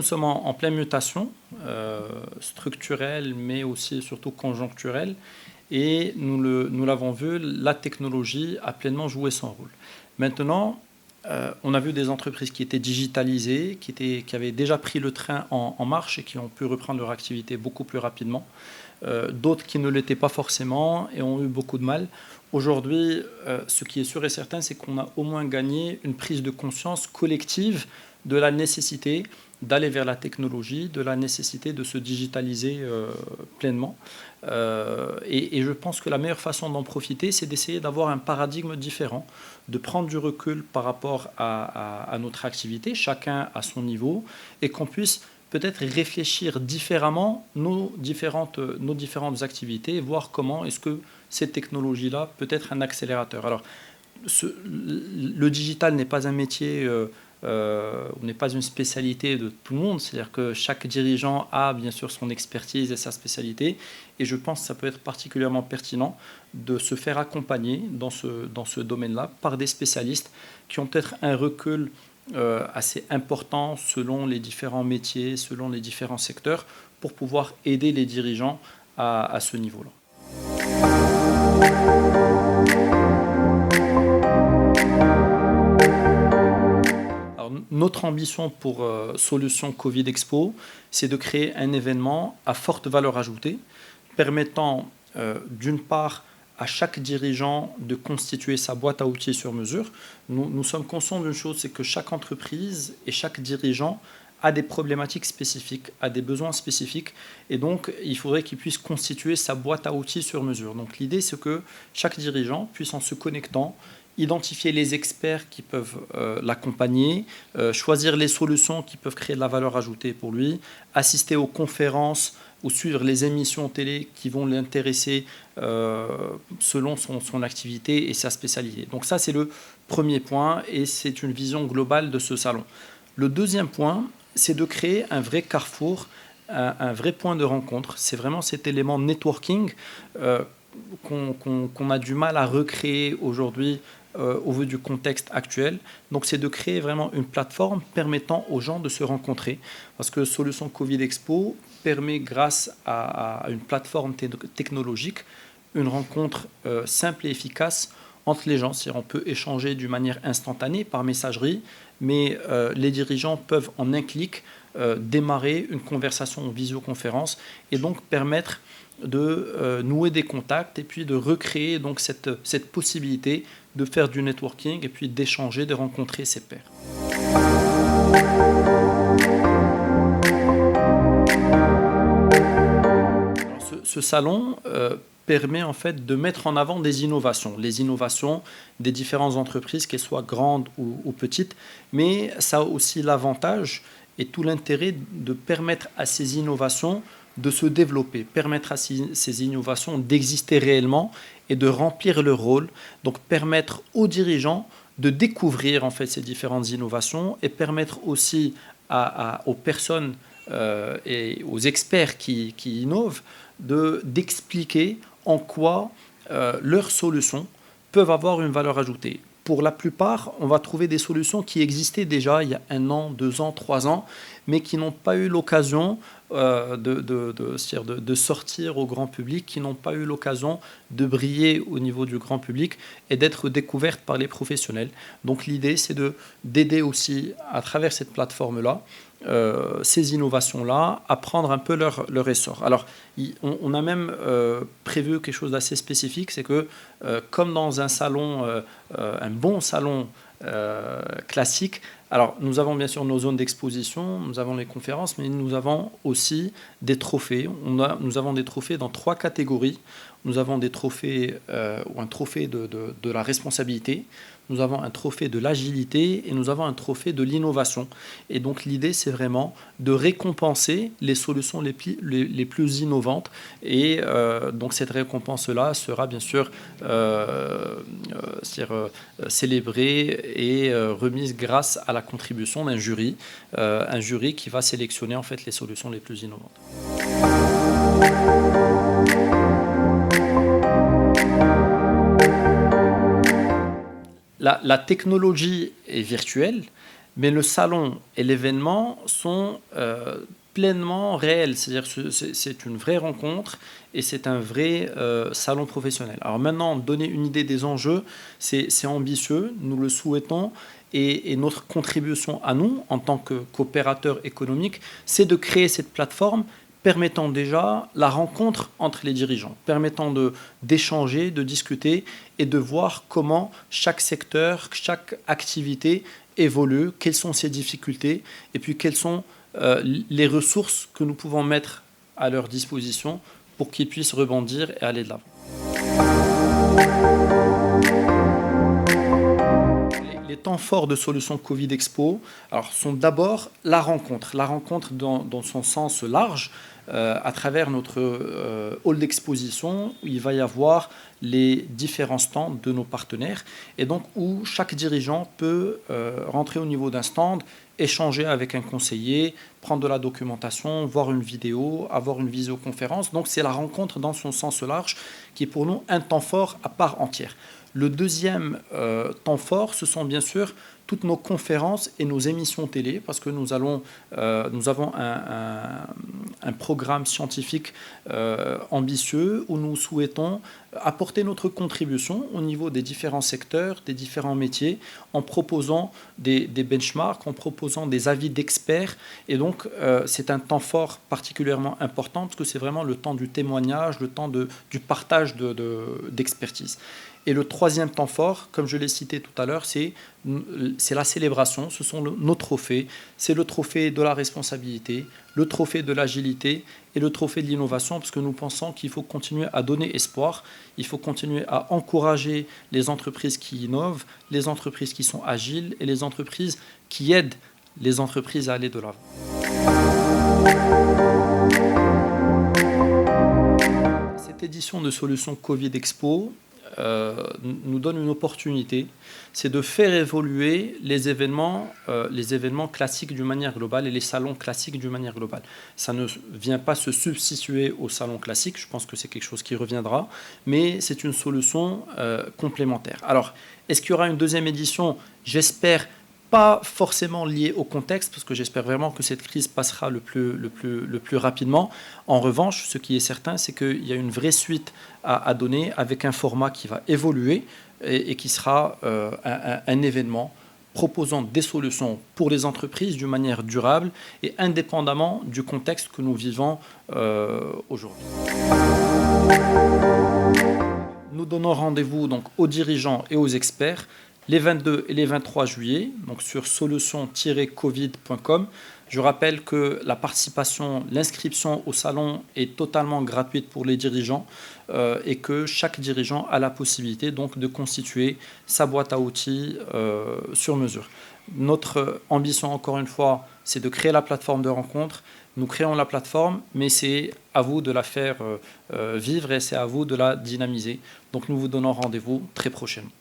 nous sommes en pleine mutation structurelle, mais aussi et surtout conjoncturelle. Et nous l'avons vu, la technologie a pleinement joué son rôle. Maintenant, on a vu des entreprises qui étaient digitalisées, qui avaient déjà pris le train en marche et qui ont pu reprendre leur activité beaucoup plus rapidement. D'autres qui ne l'étaient pas forcément et ont eu beaucoup de mal. Aujourd'hui, ce qui est sûr et certain, c'est qu'on a au moins gagné une prise de conscience collective de la nécessité d'aller vers la technologie, de la nécessité de se digitaliser pleinement. Et je pense que la meilleure façon d'en profiter, c'est d'essayer d'avoir un paradigme différent, de prendre du recul par rapport à notre activité, chacun à son niveau, et qu'on puisse peut-être réfléchir différemment nos différentes activités et voir comment est-ce que cette technologie-là peut être un accélérateur. Alors, le digital n'est pas un métier, n'est pas une spécialité de tout le monde, c'est-à-dire que chaque dirigeant a bien sûr son expertise et sa spécialité, et je pense que ça peut être particulièrement pertinent de se faire accompagner dans ce domaine-là par des spécialistes qui ont peut-être un recul assez important selon les différents métiers, selon les différents secteurs, pour pouvoir aider les dirigeants à ce niveau-là. Alors, notre ambition pour Solutions Covid Expo, c'est de créer un événement à forte valeur ajoutée, permettant d'une part à chaque dirigeant de constituer sa boîte à outils sur mesure. Nous sommes conscients d'une chose, c'est que chaque entreprise et chaque dirigeant a des problématiques spécifiques, a des besoins spécifiques, et donc il faudrait qu'il puisse constituer sa boîte à outils sur mesure. Donc l'idée, c'est que chaque dirigeant puisse, en se connectant, identifier les experts qui peuvent l'accompagner, choisir les solutions qui peuvent créer de la valeur ajoutée pour lui, assister aux conférences ou suivre les émissions télé qui vont l'intéresser selon son activité et sa spécialité. Donc ça, c'est le premier point et c'est une vision globale de ce salon. Le deuxième point, c'est de créer un vrai carrefour, un vrai point de rencontre. C'est vraiment cet élément networking qu'on a du mal à recréer aujourd'hui au vu du contexte actuel. Donc c'est de créer vraiment une plateforme permettant aux gens de se rencontrer. Parce que Solutions Covid Expo permet, grâce à une plateforme technologique, une rencontre simple et efficace entre les gens. C'est-à-dire on peut échanger d'une manière instantanée par messagerie, mais les dirigeants peuvent en un clic démarrer une conversation en visioconférence et donc permettre de nouer des contacts et puis de recréer donc cette possibilité de faire du networking et puis d'échanger, de rencontrer ses pairs. Alors, ce salon permet en fait de mettre en avant des innovations, les innovations des différentes entreprises, qu'elles soient grandes ou petites, mais ça a aussi l'avantage et tout l'intérêt de permettre à ces innovations de se développer, permettre à ces innovations d'exister réellement et de remplir leur rôle, donc permettre aux dirigeants de découvrir en fait ces différentes innovations et permettre aussi aux personnes et aux experts qui innovent d'expliquer en quoi leurs solutions peuvent avoir une valeur ajoutée. Pour la plupart, on va trouver des solutions qui existaient déjà il y a 1 an, 2 ans, 3 ans, mais qui n'ont pas eu l'occasion de sortir au grand public, qui n'ont pas eu l'occasion de briller au niveau du grand public et d'être découvertes par les professionnels. Donc l'idée, c'est d'aider aussi, à travers cette plateforme-là, ces innovations-là à prendre un peu leur essor. Alors, on a même prévu quelque chose d'assez spécifique, c'est que comme dans un salon, un bon salon classique, alors nous avons bien sûr nos zones d'exposition, nous avons les conférences, mais nous avons aussi des trophées. Nous avons des trophées dans 3 catégories. Nous avons des trophées, ou un trophée de la responsabilité, nous avons un trophée de l'agilité et nous avons un trophée de l'innovation. Et donc l'idée, c'est vraiment de récompenser les solutions les plus innovantes. Et donc cette récompense-là sera bien sûr célébrée et remise grâce à la contribution d'un jury qui va sélectionner en fait les solutions les plus innovantes. La technologie est virtuelle, Mais le salon et l'événement sont pleinement réels, c'est-à-dire c'est une vraie rencontre et c'est un vrai salon professionnel. Alors maintenant, donner une idée des enjeux, c'est ambitieux, nous le souhaitons, et notre contribution à nous, en tant que coopérateurs économiques, c'est de créer cette plateforme permettant déjà la rencontre entre les dirigeants, permettant d'échanger, de discuter et de voir comment chaque secteur, chaque activité évolue, quelles sont ses difficultés et puis quelles sont les ressources que nous pouvons mettre à leur disposition pour qu'ils puissent rebondir et aller de l'avant. Les temps forts de Solutions Covid Expo sont d'abord la rencontre dans son sens large, à travers notre hall d'exposition où il va y avoir les différents stands de nos partenaires et donc où chaque dirigeant peut rentrer au niveau d'un stand, échanger avec un conseiller, prendre de la documentation, voir une vidéo, avoir une visioconférence. Donc c'est la rencontre dans son sens large qui est pour nous un temps fort à part entière. Le deuxième temps fort, ce sont bien sûr toutes nos conférences et nos émissions télé, parce que nous avons un programme scientifique ambitieux où nous souhaitons apporter notre contribution au niveau des différents secteurs, des différents métiers, en proposant des benchmarks, en proposant des avis d'experts. Et donc, c'est un temps fort particulièrement important, parce que c'est vraiment le temps du témoignage, le temps du partage d'expertise. Et le troisième temps fort, comme je l'ai cité tout à l'heure, c'est la célébration, ce sont nos trophées. C'est le trophée de la responsabilité, le trophée de l'agilité et le trophée de l'innovation, parce que nous pensons qu'il faut continuer à donner espoir, il faut continuer à encourager les entreprises qui innovent, les entreprises qui sont agiles et les entreprises qui aident les entreprises à aller de l'avant. Cette édition de Solutions Covid Expo nous donne une opportunité, c'est de faire évoluer les événements classiques d'une manière globale et les salons classiques d'une manière globale. Ça ne vient pas se substituer au salon classique, je pense que c'est quelque chose qui reviendra, mais c'est une solution complémentaire. Alors, est-ce qu'il y aura une deuxième édition? J'espère pas forcément lié au contexte, parce que j'espère vraiment que cette crise passera le plus rapidement. En revanche, ce qui est certain, c'est qu'il y a une vraie suite à donner avec un format qui va évoluer et qui sera un événement proposant des solutions pour les entreprises d'une manière durable et indépendamment du contexte que nous vivons aujourd'hui. Nous donnons rendez-vous donc aux dirigeants et aux experts les 22 et les 23 juillet, donc sur solutions-covid.com. Je rappelle que la participation, l'inscription au salon est totalement gratuite pour les dirigeants et que chaque dirigeant a la possibilité donc de constituer sa boîte à outils sur mesure. Notre ambition, encore une fois, c'est de créer la plateforme de rencontre. Nous créons la plateforme, mais c'est à vous de la faire vivre et c'est à vous de la dynamiser. Donc nous vous donnons rendez-vous très prochainement.